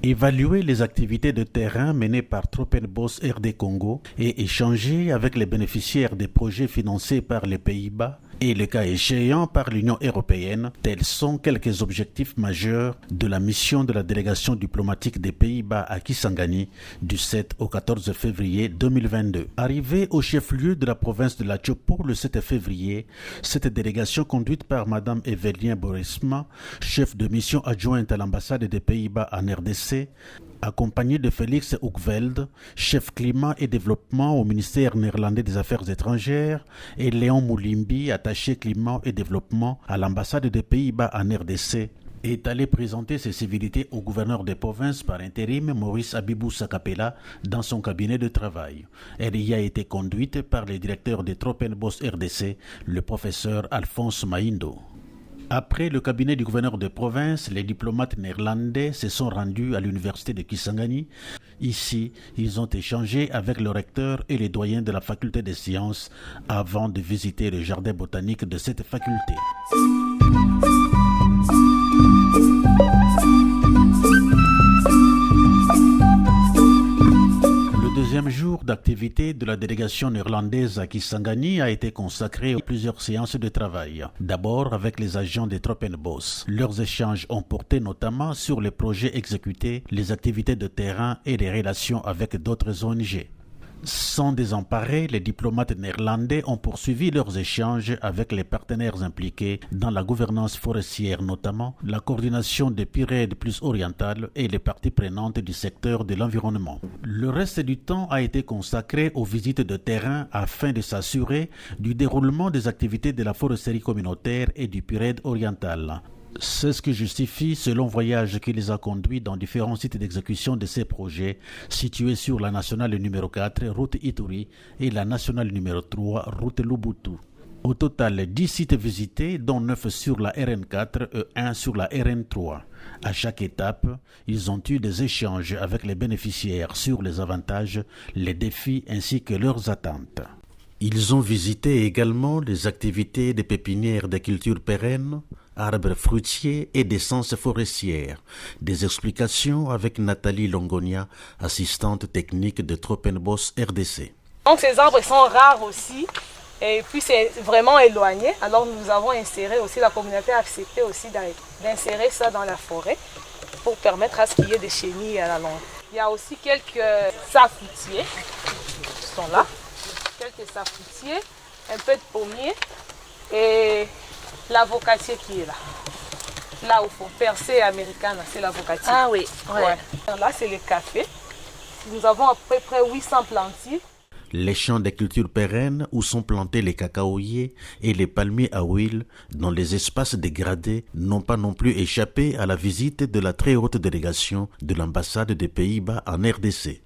Évaluer les activités de terrain menées par Tropenbos RD Congo et échanger avec les bénéficiaires des projets financés par les Pays-Bas et le cas échéant par l'Union européenne, tels sont quelques objectifs majeurs de la mission de la délégation diplomatique des Pays-Bas à Kisangani du 7 au 14 février 2022. Arrivée au chef-lieu de la province de la Tchopo le 7 février, cette délégation conduite par Mme Evelien Borisma, chef de mission adjointe à l'ambassade des Pays-Bas en RDC, accompagné de Félix Hoekveld, chef climat et développement au ministère néerlandais des Affaires étrangères, et Léon Moulimbi, attaché climat et développement à l'ambassade des Pays-Bas en RDC, est allé présenter ses civilités au gouverneur des provinces par intérim Maurice Abibou Sakapela dans son cabinet de travail. Elle y a été conduite par le directeur de Tropenbos RDC, le professeur Alphonse Maindo. Après le cabinet du gouverneur de province, les diplomates néerlandais se sont rendus à l'université de Kisangani. Ici, ils ont échangé avec le recteur et les doyens de la faculté des sciences avant de visiter le jardin botanique de cette faculté. Le deuxième jour d'activité de la délégation néerlandaise à Kisangani a été consacré à plusieurs séances de travail. D'abord avec les agents des Tropenbos. Leurs échanges ont porté notamment sur les projets exécutés, les activités de terrain et les relations avec d'autres ONG. Sans désemparer, les diplomates néerlandais ont poursuivi leurs échanges avec les partenaires impliqués dans la gouvernance forestière, notamment la coordination des Pyrénées plus orientales et les parties prenantes du secteur de l'environnement. Le reste du temps a été consacré aux visites de terrain afin de s'assurer du déroulement des activités de la foresterie communautaire et du Pyrénées oriental. C'est ce qui justifie ce long voyage qui les a conduits dans différents sites d'exécution de ces projets situés sur la nationale numéro 4, route Ituri, et la nationale numéro 3, route Lubutu. Au total, 10 sites visités, dont 9 sur la RN4 et 1 sur la RN3. À chaque étape, ils ont eu des échanges avec les bénéficiaires sur les avantages, les défis ainsi que leurs attentes. Ils ont visité également les activités des pépinières de culture pérennes, arbres fruitiers et d'essences forestières. Des explications avec Nathalie Longonia, assistante technique de Tropenbos RDC. Donc ces arbres sont rares aussi et puis c'est vraiment éloigné. Alors nous avons inséré aussi, la communauté a accepté aussi d'insérer ça dans la forêt pour permettre à ce qu'il y ait des chenilles à la longue. Il y a aussi quelques safoutiers qui sont là. Quelques safoutiers, un peu de pommier et l'avocatier qui est là. Là où il faut percer américaine, c'est l'avocatier. Ah oui, ouais. Là c'est le café. Nous avons à peu près 800 plantiers. Les champs de culture pérennes où sont plantés les cacaoyers et les palmiers à huile dans les espaces dégradés n'ont pas non plus échappé à la visite de la très haute délégation de l'ambassade des Pays-Bas en RDC.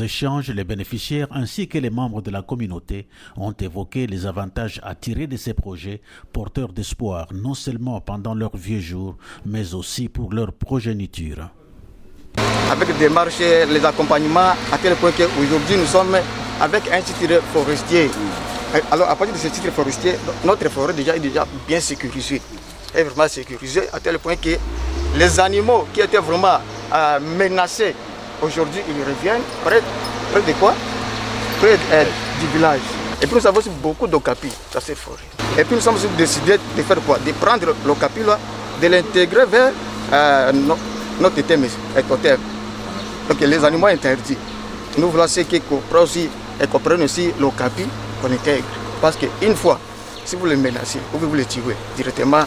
Échanges, les bénéficiaires ainsi que les membres de la communauté ont évoqué les avantages à tirer de ces projets porteurs d'espoir, non seulement pendant leurs vieux jours, mais aussi pour leur progéniture. Avec les démarches, les accompagnements, à tel point qu'aujourd'hui nous sommes avec un titre forestier. Alors à partir de ce titre forestier, notre forêt est déjà bien sécurisée. Est vraiment sécurisée à tel point que les animaux qui étaient vraiment menacés, aujourd'hui, ils reviennent près de quoi? Près du village. Et puis nous avons aussi beaucoup d'okapis dans cette forêt. Et puis nous sommes décidés de faire quoi? De prendre l'okapi là, de l'intégrer vers notre thème écotherme. Donc les animaux interdits. Nous voulons ceux qui comprennent aussi l'okapi qu'on intègre. Parce qu'une fois, si vous les menacez ou vous les tuez directement,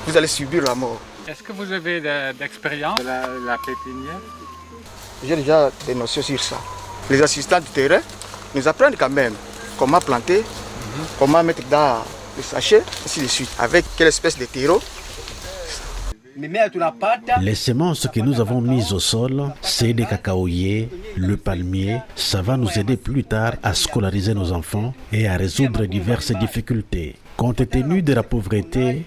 vous allez subir la mort. Est-ce que vous avez d'expérience de la pépinière? J'ai déjà des notions sur ça. Les assistants du terrain nous apprennent quand même comment planter, comment mettre dans le sachet, ainsi de suite. Avec quelle espèce de terreau. Les semences que nous avons mises au sol, c'est des cacaoyers, le palmier. Ça va nous aider plus tard à scolariser nos enfants et à résoudre diverses difficultés. Compte tenu de la pauvreté,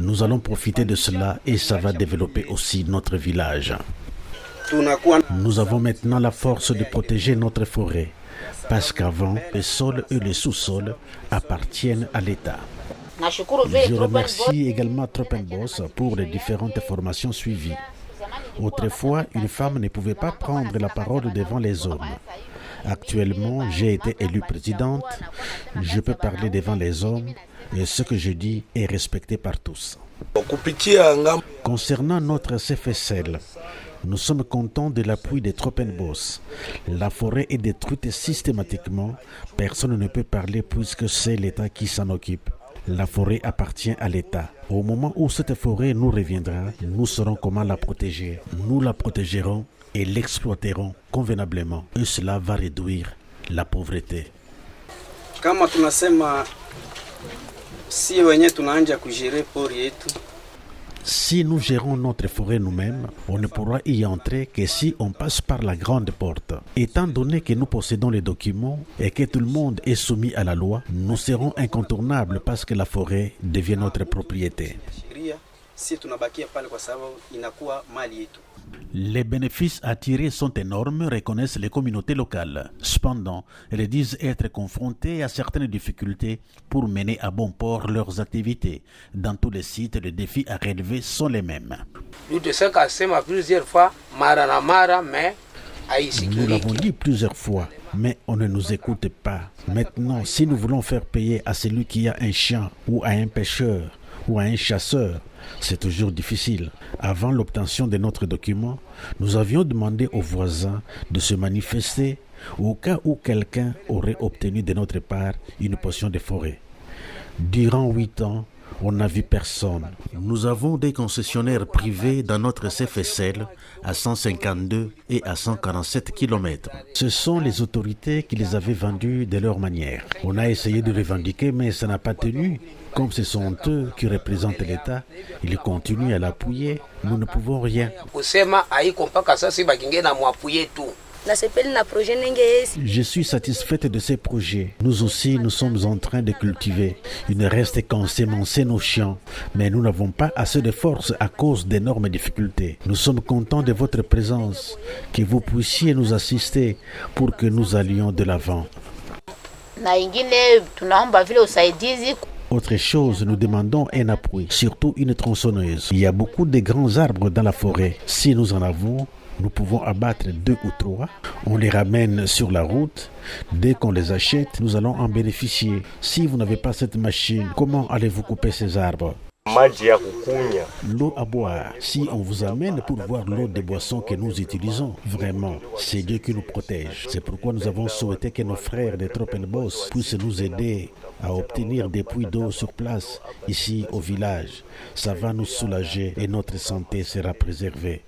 nous allons profiter de cela et ça va développer aussi notre village. Nous avons maintenant la force de protéger notre forêt parce qu'avant, les sols et les sous-sols appartiennent à l'État. Je remercie également Tropenbos pour les différentes formations suivies. Autrefois, une femme ne pouvait pas prendre la parole devant les hommes. Actuellement, j'ai été élue présidente, je peux parler devant les hommes et ce que je dis est respecté par tous. Concernant notre CFSL, nous sommes contents de l'appui des Tropenbos. La forêt est détruite systématiquement, personne ne peut parler puisque c'est l'État qui s'en occupe. La forêt appartient à l'État. Au moment où cette forêt nous reviendra, nous saurons comment la protéger. Nous la protégerons et l'exploiterons convenablement. Et cela va réduire la pauvreté. Kama tunasema si wenye tunaanza kujere pori yetu. Si nous gérons notre forêt nous-mêmes, on ne pourra y entrer que si on passe par la grande porte. Étant donné que nous possédons les documents et que tout le monde est soumis à la loi, nous serons incontournables parce que la forêt devient notre propriété. Les bénéfices à tirer sont énormes, reconnaissent les communautés locales. Cependant, elles disent être confrontées à certaines difficultés pour mener à bon port leurs activités. Dans tous les sites, les défis à relever sont les mêmes. Nous l'avons dit plusieurs fois, mais on ne nous écoute pas. Maintenant, si nous voulons faire payer à celui qui a un chien ou à un pêcheur ou à un chasseur, c'est toujours difficile. Avant l'obtention de notre document, nous avions demandé aux voisins de se manifester au cas où quelqu'un aurait obtenu de notre part une portion de forêt. Durant 8 ans, on n'a vu personne. Nous avons des concessionnaires privés dans notre CFSL à 152 et à 147 km. Ce sont les autorités qui les avaient vendus de leur manière. On a essayé de revendiquer, mais ça n'a pas tenu. Comme ce sont eux qui représentent l'État, ils continuent à l'appuyer. Nous ne pouvons rien. Je suis satisfaite de ces projets. Nous aussi, nous sommes en train de cultiver. Il ne reste qu'à ensemencer nos champs. Mais nous n'avons pas assez de force à cause d'énormes difficultés. Nous sommes contents de votre présence, que vous puissiez nous assister pour que nous allions de l'avant. Autre chose, nous demandons un appui, surtout une tronçonneuse. Il y a beaucoup de grands arbres dans la forêt. Si nous en avons, nous pouvons abattre 2 ou 3. On les ramène sur la route. Dès qu'on les achète, nous allons en bénéficier. Si vous n'avez pas cette machine, comment allez-vous couper ces arbres? L'eau à boire. Si on vous amène pour boire l'eau des boissons que nous utilisons, vraiment, c'est Dieu qui nous protège. C'est pourquoi nous avons souhaité que nos frères des Tropenbos puissent nous aider à obtenir des puits d'eau sur place, ici au village. Ça va nous soulager et notre santé sera préservée.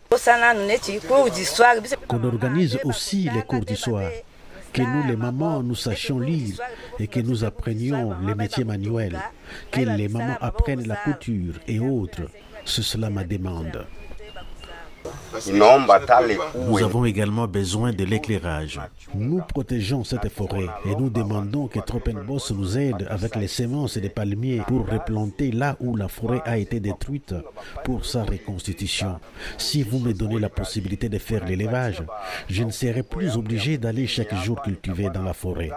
Qu'on organise aussi les cours du soir. Que nous, les mamans, nous sachions lire et que nous apprenions les métiers manuels. Que les mamans apprennent la couture et autres. C'est cela ma demande. Nous avons également besoin de l'éclairage. Nous protégeons cette forêt et nous demandons que Tropenbos nous aide avec les semences des palmiers pour replanter là où la forêt a été détruite pour sa reconstitution. Si vous me donnez la possibilité de faire l'élevage, je ne serai plus obligé d'aller chaque jour cultiver dans la forêt.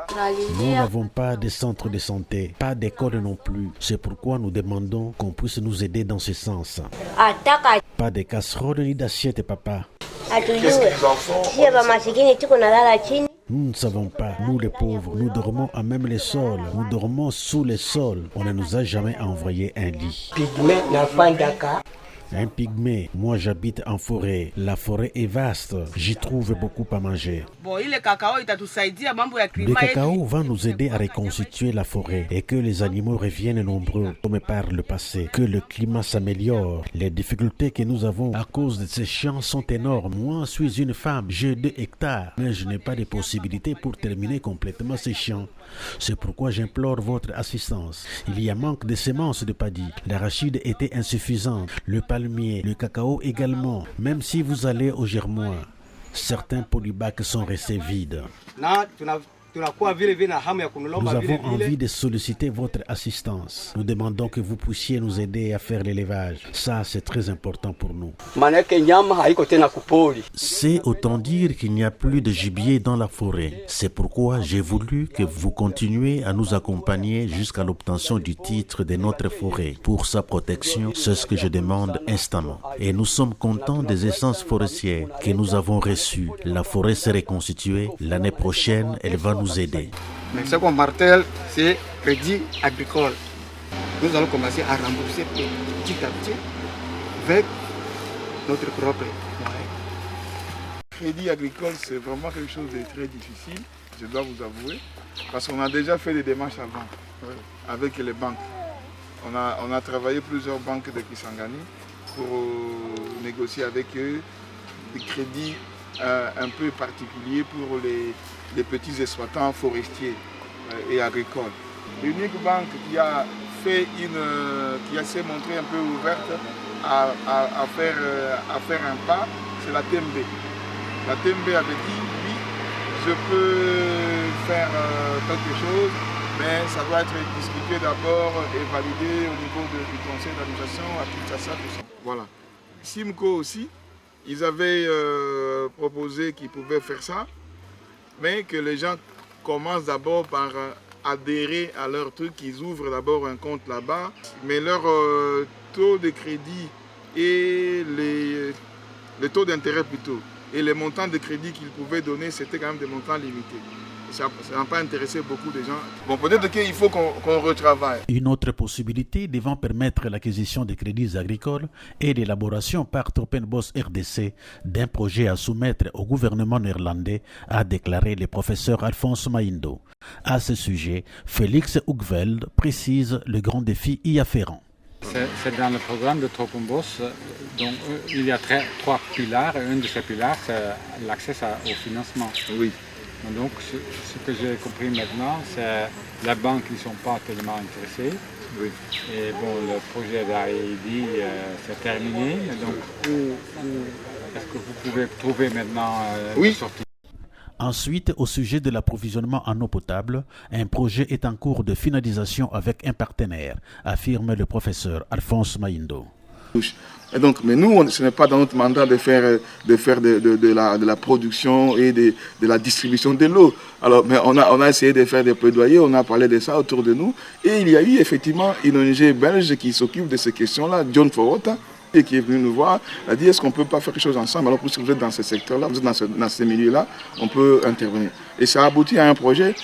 Nous n'avons pas de centre de santé, pas d'école non plus. C'est pourquoi nous demandons qu'on puisse nous aider dans ce sens. Pas de casserole ni d'assiette, papa. Nous ne savons pas, nous les pauvres, nous dormons à même les sols, nous dormons sous les sols. On ne nous a jamais envoyé un lit. Un pygmée, moi j'habite en forêt. La forêt est vaste, j'y trouve beaucoup à manger. Le cacao va nous aider à reconstituer la forêt et que les animaux reviennent nombreux comme par le passé, que le climat s'améliore. Les difficultés que nous avons à cause de ces champs sont énormes. Moi je suis une femme, j'ai 2 hectares, mais je n'ai pas de possibilité pour terminer complètement ces champs. C'est pourquoi j'implore votre assistance. Il y a manque de semences de paddy. L'arachide était insuffisant. Le palmier, le cacao également. Même si vous allez au Germois, certains polybacs sont restés vides. Nous avons envie de solliciter votre assistance. Nous demandons que vous puissiez nous aider à faire l'élevage. Ça, c'est très important pour nous. C'est autant dire qu'il n'y a plus de gibier dans la forêt. C'est pourquoi j'ai voulu que vous continuiez à nous accompagner jusqu'à l'obtention du titre de notre forêt. Pour sa protection, c'est ce que je demande instamment. Et nous sommes contents des essences forestières que nous avons reçues. La forêt s'est reconstituée. L'année prochaine, elle va nous aider. Mais ce qu'on martèle, c'est crédit agricole. Nous allons commencer à rembourser petit à petit avec notre propre moyen. Crédit agricole, c'est vraiment quelque chose de très difficile, je dois vous avouer, parce qu'on a déjà fait des démarches avant avec les banques. On a travaillé plusieurs banques de Kisangani pour négocier avec eux des crédits un peu particuliers pour les petits exploitants forestiers et agricoles. L'unique banque qui a s'est montrée un peu ouverte à faire un pas, c'est la TMB. La TMB avait dit oui, je peux faire quelque chose, mais ça doit être discuté d'abord et validé au niveau du conseil d'administration, à Kinshasa, tout ça. Voilà. Simco aussi, ils avaient proposé qu'ils pouvaient faire ça, mais que les gens commencent d'abord par adhérer à leur truc, qu'ils ouvrent d'abord un compte là-bas, mais leur taux de crédit et les taux d'intérêt plutôt, et les montants de crédit qu'ils pouvaient donner, c'était quand même des montants limités. Ça n'a pas intéressé beaucoup de gens. Bon, peut-être qu'il faut qu'on retravaille. Une autre possibilité devant permettre l'acquisition de crédits agricoles est l'élaboration par Tropenbos RDC d'un projet à soumettre au gouvernement néerlandais, a déclaré le professeur Alphonse Maindo. À ce sujet, Félix Hoekveld précise le grand défi y afférent. C'est dans le programme de Tropenbos, donc il y a trois piliers, et un de ces piliers, c'est l'accès au financement. Oui. Donc ce que j'ai compris maintenant, c'est que les banques ne sont pas tellement intéressées. Oui. Et bon, le projet d'AED, c'est terminé. Donc est-ce que vous pouvez trouver maintenant une sortie? Ensuite, au sujet de l'approvisionnement en eau potable, un projet est en cours de finalisation avec un partenaire, affirme le professeur Alphonse Maindo. Et donc, mais nous, ce n'est pas dans notre mandat de faire de la production et de la distribution de l'eau. Alors, mais on a essayé de faire des plaidoyers, on a parlé de ça autour de nous. Et il y a eu effectivement une ONG belge qui s'occupe de ces questions-là, John Forota, et qui est venu nous voir, a dit est-ce qu'on ne peut pas faire quelque chose ensemble? Alors, puisque vous êtes dans ce secteur-là, vous êtes dans ce milieu-là, on peut intervenir. Et ça a abouti à un projet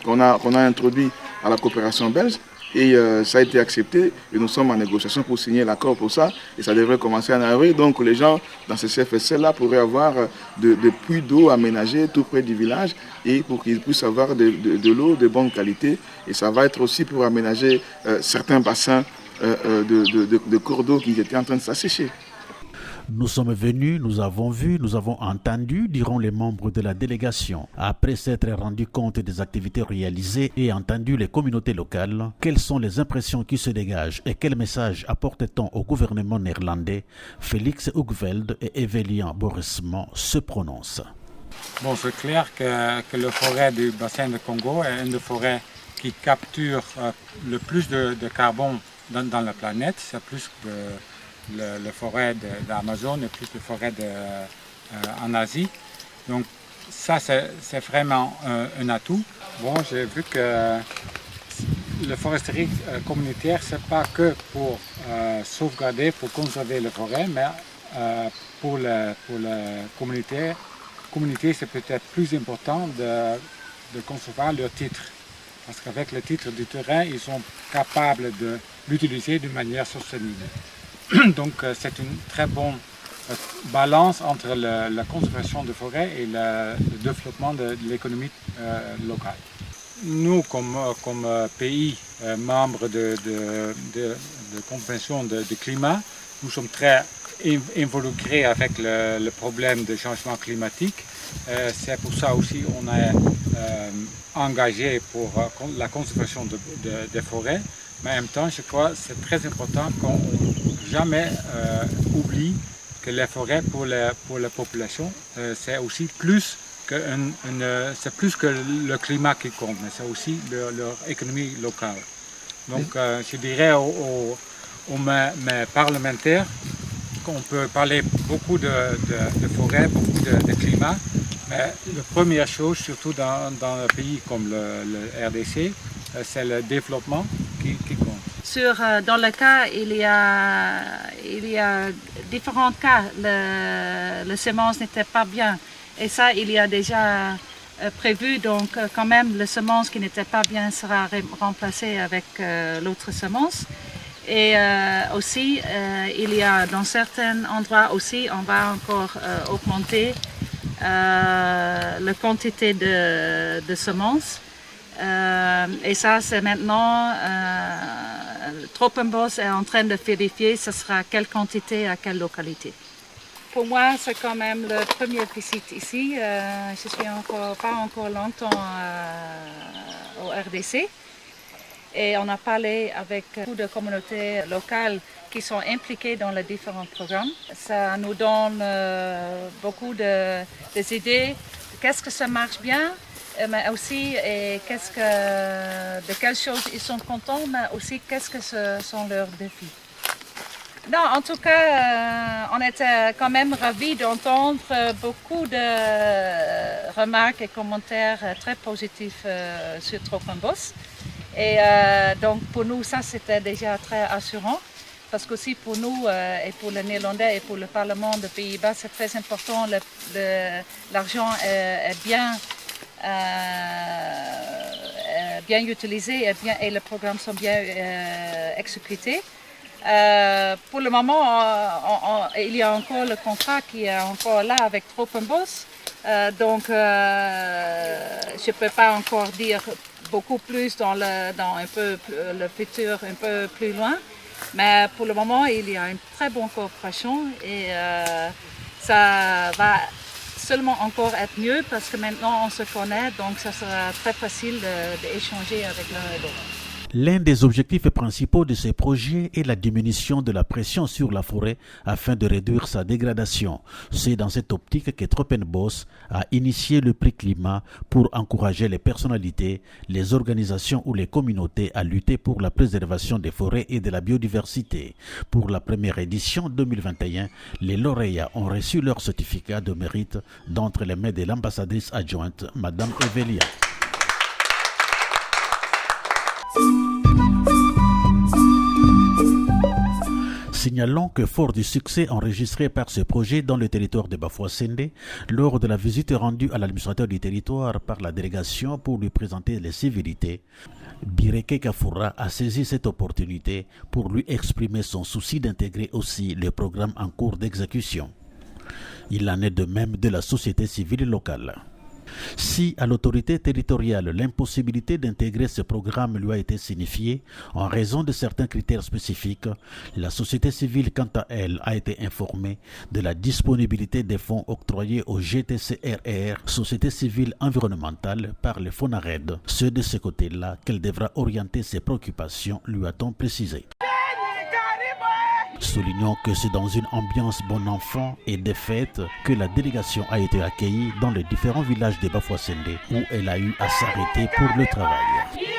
qu'on a introduit à la coopération belge. Et ça a été accepté et nous sommes en négociation pour signer l'accord pour ça. Et ça devrait commencer en avril. Donc les gens dans ce CFSL-là pourraient avoir des puits d'eau aménagés tout près du village et pour qu'ils puissent avoir de l'eau de bonne qualité. Et ça va être aussi pour aménager certains bassins de cours d'eau qui étaient en train de s'assécher. Nous sommes venus, nous avons vu, nous avons entendu, diront les membres de la délégation. Après s'être rendu compte des activités réalisées et entendu les communautés locales, quelles sont les impressions qui se dégagent et quel message apporte-t-on au gouvernement néerlandais? Félix Hoekveld et Evelien Borisman se prononcent. Bon, c'est clair que la forêt du bassin de Congo est une des forêts qui capture le plus de carbone dans la planète. C'est plus que la forêt d'Amazon et plus de forêt en Asie. Donc ça, c'est vraiment un atout. Bon, j'ai vu que la foresterie communautaire, ce n'est pas que pour sauvegarder, pour conserver la forêt, mais pour la communauté, c'est peut-être plus important de conserver leur titre. Parce qu'avec le titre du terrain, ils sont capables de l'utiliser d'une manière soutenable. Donc c'est une très bonne balance entre la conservation de forêt et le développement de l'économie locale. Nous, comme pays membre de convention de climat, nous sommes très involucrés avec le problème du changement climatique. C'est pour ça aussi qu'on a engagés pour la conservation des forêts, mais en même temps, je crois que c'est très important qu'on jamais oublie que les forêts pour la population, c'est aussi plus c'est plus que le climat qui compte, mais c'est aussi leur économie locale. Donc je dirais aux mes parlementaires qu'on peut parler beaucoup de forêts, beaucoup de climat, mais la première chose, surtout dans un pays comme le RDC, c'est le développement qui compte. Dans le cas, il y a différents cas. Le semence n'était pas bien. Et ça, il y a déjà prévu. Donc, quand même, le semence qui n'était pas bien sera remplacé avec l'autre semence. Et aussi, il y a dans certains endroits aussi, on va encore augmenter la quantité de semences. Et ça, c'est maintenant, Tropenbos est en train de vérifier ce sera quelle quantité à quelle localité. Pour moi, c'est quand même la première visite ici. Je suis pas encore longtemps au RDC. Et on a parlé avec beaucoup de communautés locales qui sont impliquées dans les différents programmes. Ça nous donne beaucoup des idées de qu'est-ce que ça marche bien, mais aussi de quelles choses ils sont contents, mais aussi qu'est-ce que ce sont leurs défis. Non, en tout cas, on était quand même ravis d'entendre beaucoup de remarques et commentaires très positifs sur Tropenbos. Et donc pour nous, ça c'était déjà très assurant, parce qu'aussi pour nous et pour les Néerlandais et pour le Parlement des Pays-Bas, c'est très important, l'argent est bien utilisé et les programmes sont bien exécutés. Pour le moment, il y a encore le contrat qui est encore là avec Tropenbos, donc je ne peux pas encore dire beaucoup plus dans un peu le futur un peu plus loin, mais pour le moment il y a une très bonne coopération et ça va seulement encore être mieux parce que maintenant on se connaît, donc ça sera très facile d'échanger avec l'un et l'autre. L'un des objectifs principaux de ces projets est la diminution de la pression sur la forêt afin de réduire sa dégradation. C'est dans cette optique que Tropenbos a initié le prix climat pour encourager les personnalités, les organisations ou les communautés à lutter pour la préservation des forêts et de la biodiversité. Pour la première édition 2021, les lauréats ont reçu leur certificat de mérite d'entre les mains de l'ambassadrice adjointe, Madame Evelia. Signalons que fort du succès enregistré par ce projet dans le territoire de Bafoussende, lors de la visite rendue à l'administrateur du territoire par la délégation pour lui présenter les civilités, Bireke Kafoura a saisi cette opportunité pour lui exprimer son souci d'intégrer aussi le programme en cours d'exécution. Il en est de même de la société civile locale. Si à l'autorité territoriale l'impossibilité d'intégrer ce programme lui a été signifiée en raison de certains critères spécifiques, la société civile quant à elle a été informée de la disponibilité des fonds octroyés au GTCRR, Société civile environnementale, par le FONARED. C'est de ce côté-là qu'elle devra orienter ses préoccupations, lui a-t-on précisé. Soulignons que c'est dans une ambiance bon enfant et de fête que la délégation a été accueillie dans les différents villages de Bafoussende où elle a eu à s'arrêter pour le travail.